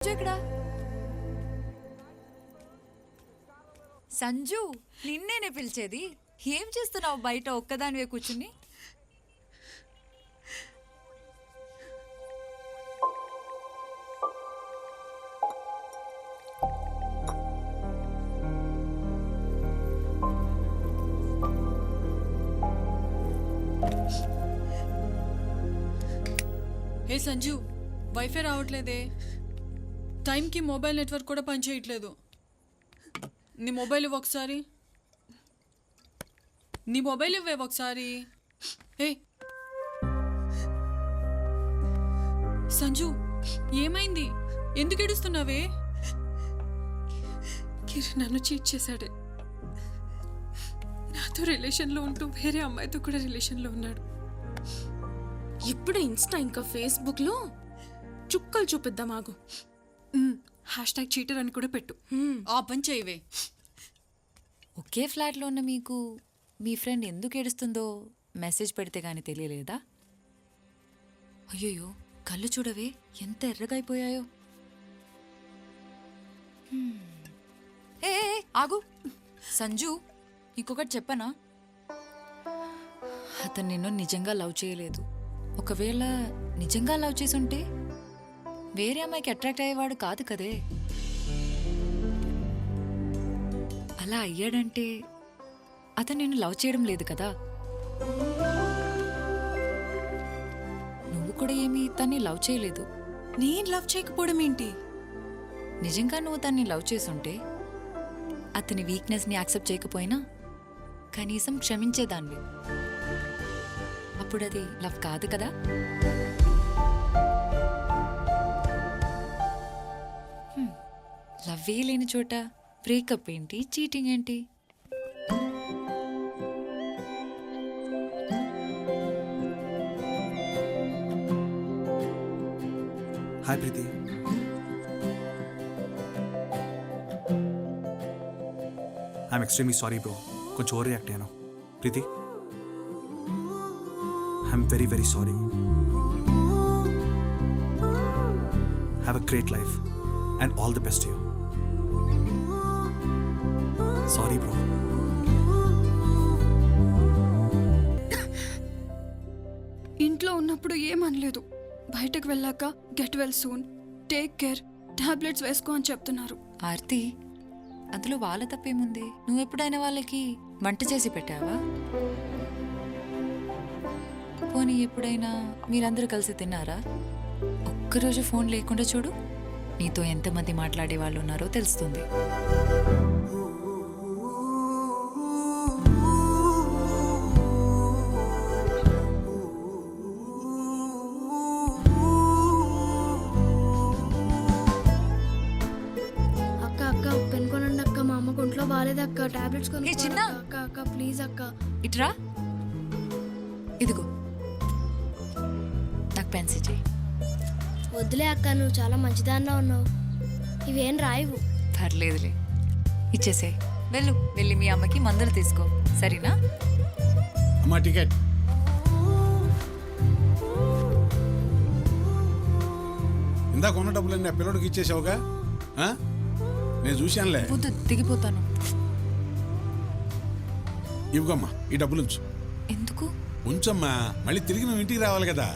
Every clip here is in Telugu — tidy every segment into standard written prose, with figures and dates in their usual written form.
ఇక్కడ సంజు, నిన్నేనే పిలిచేది. ఏం చేస్తున్నావు బయట ఒక్కదానివే కూర్చుని? ఏ సంజు, వైఫై రావట్లేదే. టైంకి మొబైల్ నెట్వర్క్ కూడా పనిచేయట్లేదు. నీ మొబైల్ ఇవ్వ ఒకసారి. నీ మొబైల్ ఇవ్వే ఒకసారి. ఏ సంజు, ఏమైంది? ఎందుకు ఏడుస్తున్నావే? కిరణ్ నన్ను చీట్ చేశాడే. నాతో రిలేషన్లో ఉంటూ వేరే అమ్మాయితో కూడా రిలేషన్లో ఉన్నాడు. ఇప్పుడు ఇన్స్టా ఇంకా ఫేస్బుక్లో చుక్కలు చూపిద్దాం. ఆగు. #చీటర్ అని కూడా పెట్టు. ఆ పని చేయవే. ఒకే ఫ్లాట్లో ఉన్న మీకు మీ ఫ్రెండ్ ఎందుకు ఏడుస్తుందో మెసేజ్ పెడితే గానీ తెలియలేదా? అయ్యయ్యో, కళ్ళు చూడవే ఎంత ఎర్రగా అయిపోయాయో. ఏ ఆగు సంజు, ఇంకొకటి చెప్పనా? అతను నిన్ను నిజంగా లవ్ చేయలేదు. ఒకవేళ నిజంగా లవ్ చేసుంటే వేరే అమ్మాయికి అట్రాక్ట్ అయ్యేవాడు కాదు కదే. అలా అయ్యాడంటే అతను నిన్ను లవ్ చేయడం లేదు కదా. నువ్వు కూడా ఏమీ తన్ని లవ్ చేయలేదు. నేను లవ్ చేయకపోవడం ఏంటి? నిజంగా నువ్వు తన్ని లవ్ చేసుంటే అతని వీక్నెస్ని యాక్సెప్ట్ చేయకపోయినా కనీసం క్షమించేదాన్ని. అప్పుడు అది లవ్ కాదు కదా. లవ్వే లేని చోట బ్రేకప్ ఏంటి, చీటింగ్ ఏంటి? Hi Preethi. I'm extremely sorry bro, కొంచెం ఓవర్ రియాక్ట్ అయ్యాను. Preethi, I'm very very sorry. Have a great life and all the best you. Sorry bro. ఇంట్లో ఉన్నప్పుడు ఏమనలేదు. బయటకు వెళ్ళాక get well soon, take care, tablets వేసుకో అని చెప్తున్నారు. ఆర్తి, అందులో వాళ్ళ తప్పేముంది? నువ్వెప్పుడైనా వాళ్ళకి వంట చేసి పెట్టావా? పోనీ ఎప్పుడైనా మీరందరూ కలిసి తిన్నారా? ఒక్కరోజు ఫోన్ లేకుండా చూడు, నీతో ఎంతమంది మాట్లాడే వాళ్ళు ఉన్నారో తెలుస్తుంది. బాలేదక్క, టాబ్లెట్స్ ఏ చిన్న అక్క అక్క ప్లీజ్ అక్క. ఇట్రా, ఇదిగో నాకు పెన్సిల్ చేయి. వద్దులే అక్క, నువ్వు చాలా మంచిదానిలో ఉన్నావు. ఇవేం రాయవు. పర్లేదులే, ఇచ్చేసే. వెళ్ళి మీ అమ్మకి మందులు తీసుకో, సరేనా? అమ్మా టికెట్. ఇందాక ఉన్న డబ్బులన్నీ ఆ పిల్లడికి ఇచ్చేసావుగా? నేను చూశానులే. వద్దు, దిగిపోతాను. ఇవ్వమ్మా, ఈ డబ్బులు ఉంచు. ఎందుకు? ఉంచమ్మా, మళ్ళీ తిరిగి నువ్వు ఇంటికి రావాలి కదా.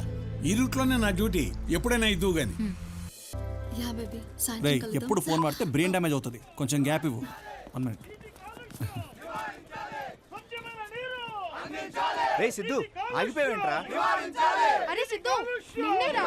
ఈ రూట్లోనే నా డ్యూటీ, ఎప్పుడైనా ఇద్దువు గాని. ఎప్పుడు ఫోన్ వాడితే బ్రెయిన్ డ్యామేజ్ అవుతుంది. కొంచెం గ్యాప్ ఇవ్వు. 1 minute. రే సిద్ధు, ఆగిపోయావేంట్రా? అరే సిద్ధు, నిన్నేరా?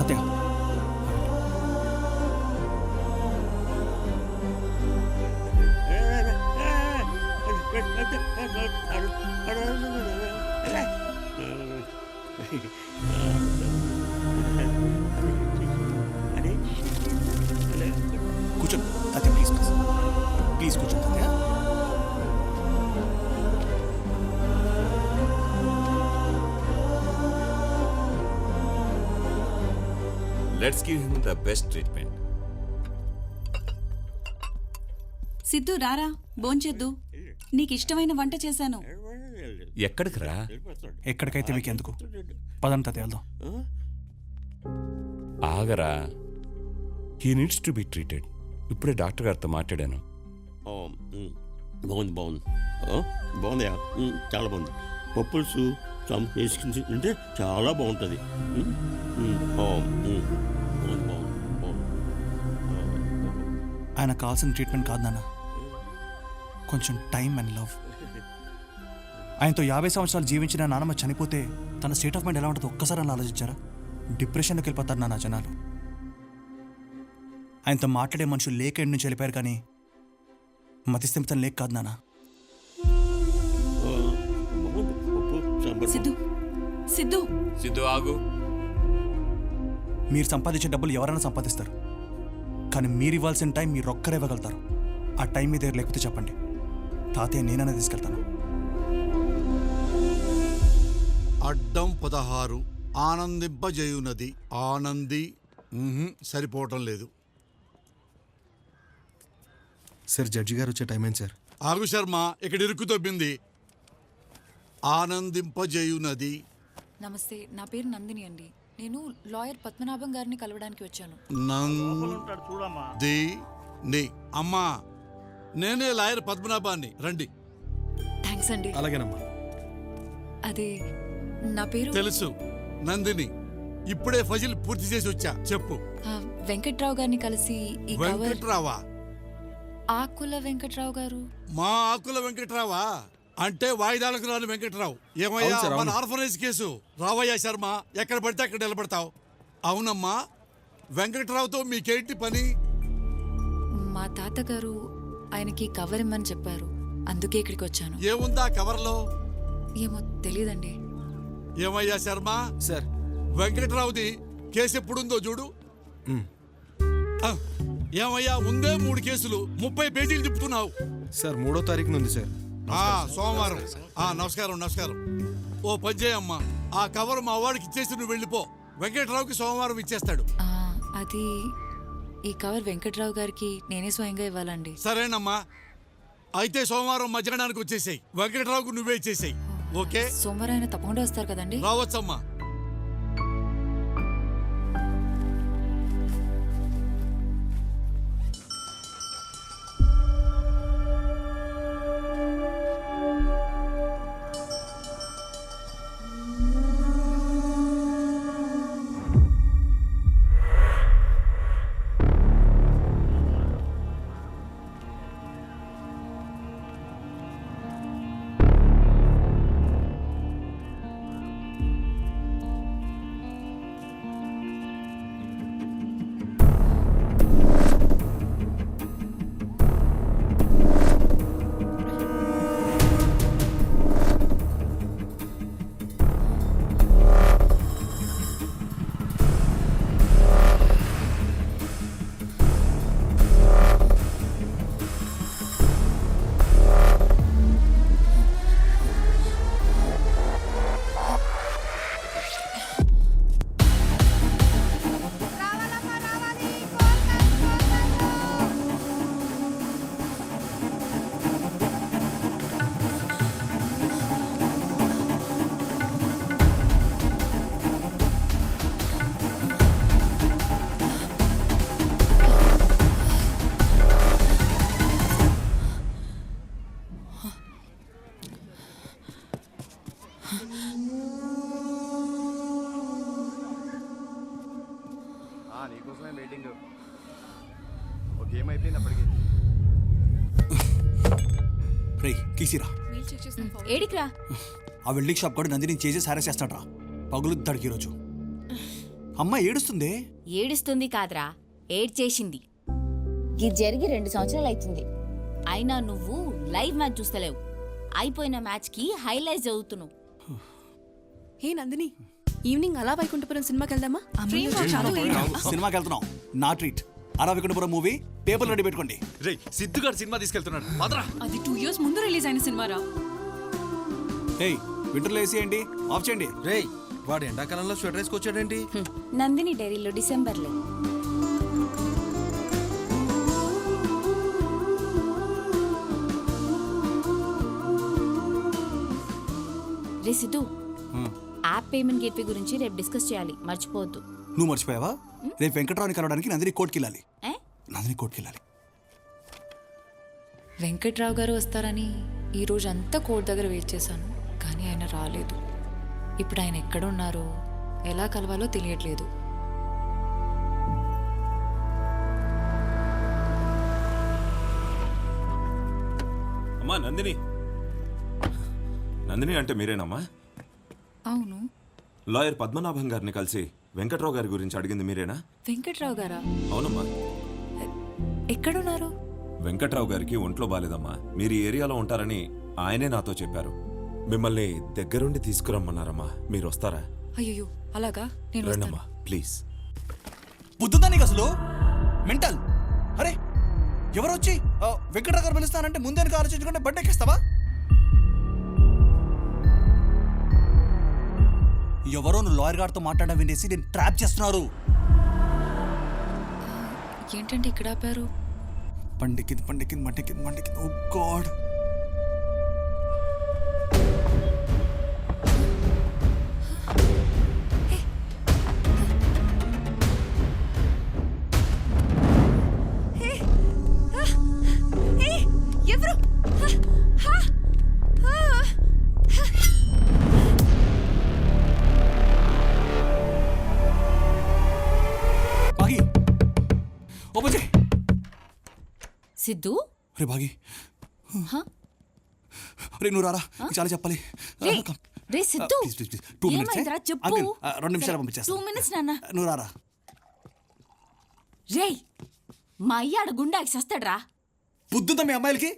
తాతయ్య కూర్చోండి తాతయ్య ప్లీజ్ ప్లీజ్ ప్లీజ్ కూర్చోండి తాతయ్య. Let's give him the best treatment. Siddhu రారా భోంచేద్దు నీకు ఇష్టమైన వంట చేశాను. ఎక్కడికి రా? ఎక్కడికైతే మీకు ఎందుకు పదండి తాతయ్య వెళ్దాం. ఆగరా. He needs to be treated. ఇప్పుడే డాక్టర్ గారితో మాట్లాడాను. బాగుంది బాగుంది బాగుంది చాలా బాగుంది. పప్పుల్స్ వేసుకుని తింటే చాలా బాగుంటుంది. బాగుంది బాగుంది బాగుంది. ఆయన కావాల్సిన ట్రీట్మెంట్ కాదు నాన్న, కొంచెం టైం అండ్ లవ్. ఆయనతో 50 సంవత్సరాలు జీవించిన నాన్నమ్మ చనిపోతే తన స్టేట్ ఆఫ్ మైండ్ ఎలా ఉంటుందో ఒక్కసారి అని ఆలోచించారా? డిప్రెషన్లోకి వెళ్ళిపోతారు నాన్న జనాలు. ఆయనతో మాట్లాడే మనుషులు లేక ఇంటి నుంచి వెళ్ళిపోయారు, కానీ మతిస్థిమితం లేక కాదు నాన్న. సిద్ధు సిద్ధు సిద్ధు ఆగు. మీరు సంపాదించే డబ్బులు ఎవరైనా సంపాదిస్తారు, కానీ మీరు ఇవ్వాల్సిన టైం మీరు ఒక్కరే ఇవ్వగలుగుతారు. ఆ టైం మీ దగ్గర లేకపోతే చెప్పండి, తాతయ్య నేననే తీసుకెళ్తాను. అడ్డం 16 ఆనందింపజేయునది ఆనంది సరిపోవటం లేదు. సార్ జడ్జి గారు వచ్చే టైం ఏంటి సార్? ఆగు శర్మ, ఇక్కడ ఇరుకు తొబ్బింది. ఆనందింపజేయునది. నమస్తే, నా పేరు నందిని అండి. నేను లాయర్ పద్మనాభం గారిని కలవడానికి వచ్చాను. నందిని అమ్మా, నేనే లాయర్ పద్మనాభాన్ని, రండి. థ్యాంక్స్ అండి. అలాగేనమ్మా. అదే నా పేరు తెలుసు నందిని, ఇప్పుడే ఫజిల్ పూర్తి చేసి వచ్చా. చెప్పు. వెంకట్రావు గారిని కలిసి ఈ కవర్. వెంకట్రావా? ఆకుల వెంకట్రావు గారు. మా ఆకుల వెంకట్రావా అంటే వాయిదాలకు రాని వెంకట్రావు. ఏమయ్యా మన ఆర్ఫనైజ్ కేసు? రావయ్యా శర్మ, ఎక్కడ పడితే అక్కడ నిలబడతావు. అవునమ్మా, వెంకట్రావుతో మీకేంటి పని? మా తాతగారు ఆయనకి కవర్ ఇమ్మని చెప్పారు, అందుకే ఇక్కడికి వచ్చాను. ఏముందా కవర్లో? ఏమో తెలీదండి. ఏమయ్యా శర్మ సార్, వెంకట్రావుది కేసు ఎప్పుడుందో చూడు. ఆ, ఏమయ్యా ఉందే 3 కేసులు, 30 పేజీలు తిప్పుతున్నావు. సార్ 3వ తారీఖున ఉంది సార్. సోమవారం. నమస్కారం నమస్కారం. ఓ పని చేయమ్మా, ఆ కవర్ మా వాడికి ఇచ్చేసి నువ్వు వెళ్ళిపో. వెంకట్రావుకి సోమవారం ఇచ్చేస్తాడు. అది ఈ కవర్ వెంకట్రావు గారికి నేనే స్వయంగా ఇవ్వాలండి. సరేనమ్మా, అయితే సోమవారం మధ్యాహ్నానికి వచ్చేసాయి. వెంకట్రావుకు నువ్వే ఇచ్చేసాయి. ఓకే? సోమవారం ఆయన తప్పకుండా వస్తారు కదండి? రావచ్చమ్మా. నీకోసమే వెయిటింగ్. ఒక గేమ్ అయిపోయింది అప్పటికి. రే కీసిరా, ఏడికిరా? ఆ వెల్డింగ్ షాప్ కూడా నందిని చేసి సారా చేస్తాడ్రా. పగులుద్దాడికి ఈరోజు. అమ్మ ఏడుస్తుందే. ఏడుస్తుంది కాదురా, ఏడ్చేసింది. ఇది జరిగి 2 సంవత్సరాలు అవుతుంది. అయినా నువ్వు లైవ్ మ్యాచ్ చూస్తలేవు. అయిపోయిన మ్యాచ్కి హైలైట్స్ చదువుతున్నావు. హే నందిని, ఈవినింగ్ అలా వైకుంఠపురం సినిమాకి వెళ్దామా? సినిమాకి వెళ్తున్నాం, నా ట్రీట్. అలా వికుంఠపురం మూవీ పేపర్ రెడీ పెట్టుకోండి. రే సిద్ధుగాడు సినిమా తీసుకెళ్తున్నాడు. అది 2 years ముందు రిలీజ్ అయిన సినిమారా. ఏయ్ వింటర్లో వేసి ఏంటి ఆఫ్ చేయండి. రే వాడు ఎండాకాలంలో స్వెటర్ వేసుకొచ్చాడేంటి? నందిని డైరీలో డిసెంబర్లో. రే సిద్ధు, యాప్ పేమెంట్ గేట్వే గురించి రేపు డిస్కస్ చేయాలి, మర్చిపోవద్దు. నువ్వు మర్చిపోయావా? రేపు వెంకట్రావుని కలవడానికి నందిని కోర్టుకి వెళ్ళాలి. ఏ? నందిని కోర్టుకి వెళ్ళాలి. వెంకట్రావు గారు వస్తారని ఈ రోజు అంతా కోర్టు దగ్గర వెయిట్ చేశాను, కానీ ఆయన రాలేదు. ఇప్పుడు ఆయన ఎక్కడున్నారో ఎలా కలవాలో తెలియట్లేదు. అమ్మా నందిని, నందిని అంటే మీరేనమ్మా? అవును. లాయర్ పద్మనాభం గారిని కలిసి వెంకట్రావు గారి గురించి అడిగింది మీరేనా? వెంకట్రావు గారా? అవునమ్మా. ఎక్కడున్నారు? వెంకట్రావు గారికి ఒంట్లో బాలేదమ్మా. మీరు ఈ ఏరియాలో ఉంటారని ఆయనే నాతో చెప్పారు. మిమ్మల్ని దగ్గరుండి తీసుకురమ్మన్నారమ్మా. మీరు వస్తారా? అయ్యో అలాగా, నేను రండమ్మా ప్లీజ్. బుద్ధుందా నీకు అసలు? మెంటల్. అరే ఎవరు వచ్చి వెంకట్రావు గారు పిలుస్తానంటే ముందే ఆలోచించుకుంటే బండి ఎక్కిస్తావా? ఎవరో నువ్వు లాయర్ గారితో మాట్లాడడం వినేసి నేను ట్రాప్ చేస్తున్నారు. ఏంటంటే ఇక్కడ ఆపారు? పండెక్కింది. ఓ గాడ్. ఎవరు? బాగి ఓపెన్ చేయి. సిద్ధు, రే బాగి, రే నువ్వు రారా, చాలా చెప్పాలి. రే సిద్ధు, ప్లీజ్ 2 minutes. ఏమైందిరా చెప్పు. 2 నిమిషాలు పంపించేస్తా. 2 minutes నాన్న. నువ్వు రారా. రే మా అయ్యాడు గుండాకి సస్తాడ్రా. బుద్ధుందా మీ అమ్మాయిలకి?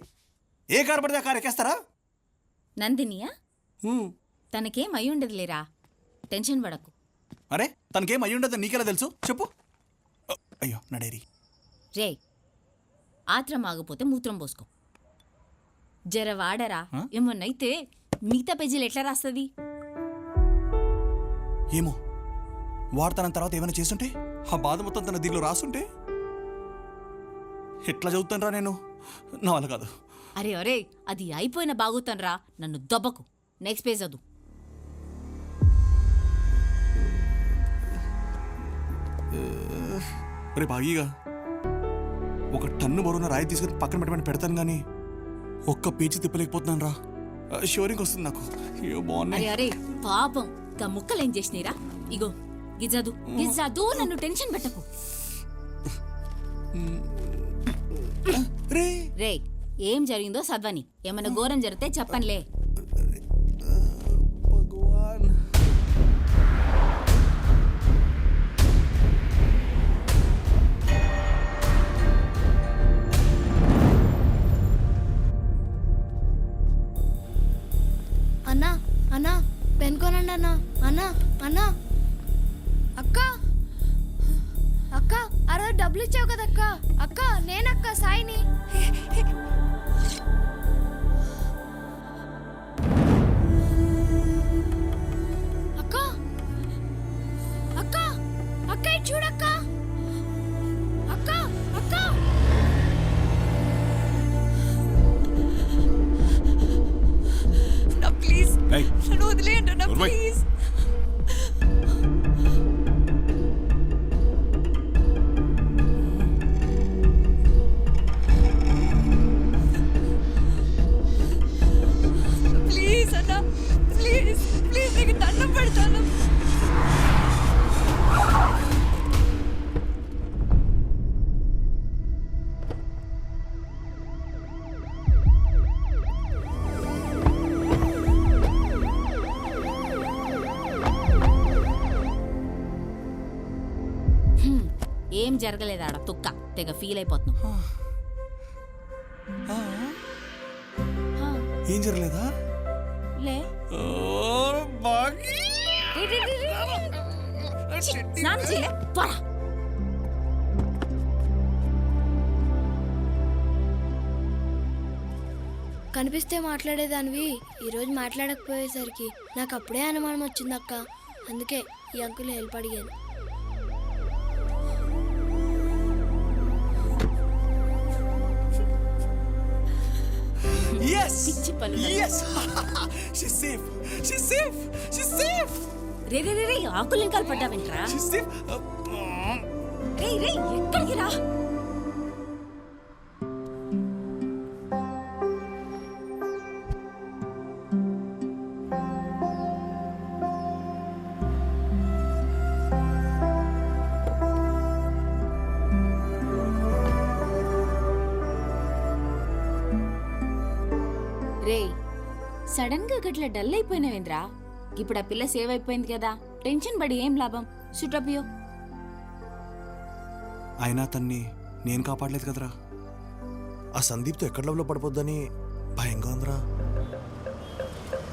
ఏ కారు పడితే ఆ కారు ఎక్కేస్తారా? నందినియా? తనకేం అయి ఉండదు లేరా, టెన్షన్ పడకు. అరే తనకేం అయ్యి ఉండదు నీకెలా తెలుసు చెప్పు. అయ్యో నా డైరీ. రే ఆత్రం ఆగిపోతే మూత్రం పోసుకో. జర వాడరా, ఏమన్నైతే మిగతా పేజీలు ఎట్లా రాస్తుంది? ఏమో వాడతాన తర్వాత ఏమైనా చేస్తుంటే, ఆ బాధ మొత్తం తన దీనిలో రాస్తుంటే ఎట్లా చదువుతాను రా నేను? నా వల్ల కాదు. అరే అరే, అది అయిపోయిన బాగుతానరా, నన్ను దొబ్బకు. నెక్స్ట్ పేజ్ చదువు. రే బాగీగా, 1 టన్ను బరువున రాయి తీసుకుని పక్కన పెట్టమని పెడతాను కానీ ఒక్క పేజీ తిప్పలేకపోతున్నాను రా. షోరింగ్ వస్తుంది నాకు. అయ్యో బాగున్నాయి. అరే అరే పాపం, గా ముక్కలేం చేసినీరా? ఇగో గిజాదు గిజాదు, నన్ను టెన్షన్ పెట్టకు. రే ఏం జరిగిందో చదవని, ఏమన్నా ఘోరం జరిగితే చెప్పనులే. భగవాన్. అన్నా అన్నా పెన్ కొనండి అన్నా. అన్నా అక్క ఆ రోజు డబ్బులు ఇచ్చావు కదక్క. అక్క నేనక్క సాయిని. అక్క అక్క అక్క ఇటు చూడక్క. అక్క అక్క ప్లీజ్ ఏయ్, నన్ను వదిలేయండి అన్న, నోర్మై. ప్లీజ్. ప్లీజ్ అన్న, ప్లీజ్ ప్లీజ్, నీకు దండం పెడతాను. ఏం జరగలేదు ఆడ తుక్క తెగ ఫీల్ అయిపోతున్నావు. ఏం జరగలేదా? లే స్నానం చేయలే పోరా. కనిపిస్తే మాట్లాడేదానివి ఈరోజు మాట్లాడకపోయేసరికి నాకు అప్పుడే అనుమానం వచ్చింది అక్క. అందుకే ఈ అంకుల్ హెల్ప్ అడిగాను. Yes! పిచ్చి పనులు. Yes! She's safe! She's safe! She's safe! రే రే రే రే ఆకులు ఇంకా పడ్డావేంట్రా? She's safe! రే రే ఎక్కడికి రా? రే సడన్ గా గట్ల డల్ అయిపోయినావేంద్రా? ఇప్పుడు ఆ పిల్ల సేవ్ అయిపోయింది కదా, టెన్షన్ పడి ఏం లాభం? సుటపియో. అయినా తన్ని నేను కాపాడలేదు కదరా. ఆ సందీప్తో ఎక్కడ లవ్లో పడిపోద్దని భయంగా ఉందిరా.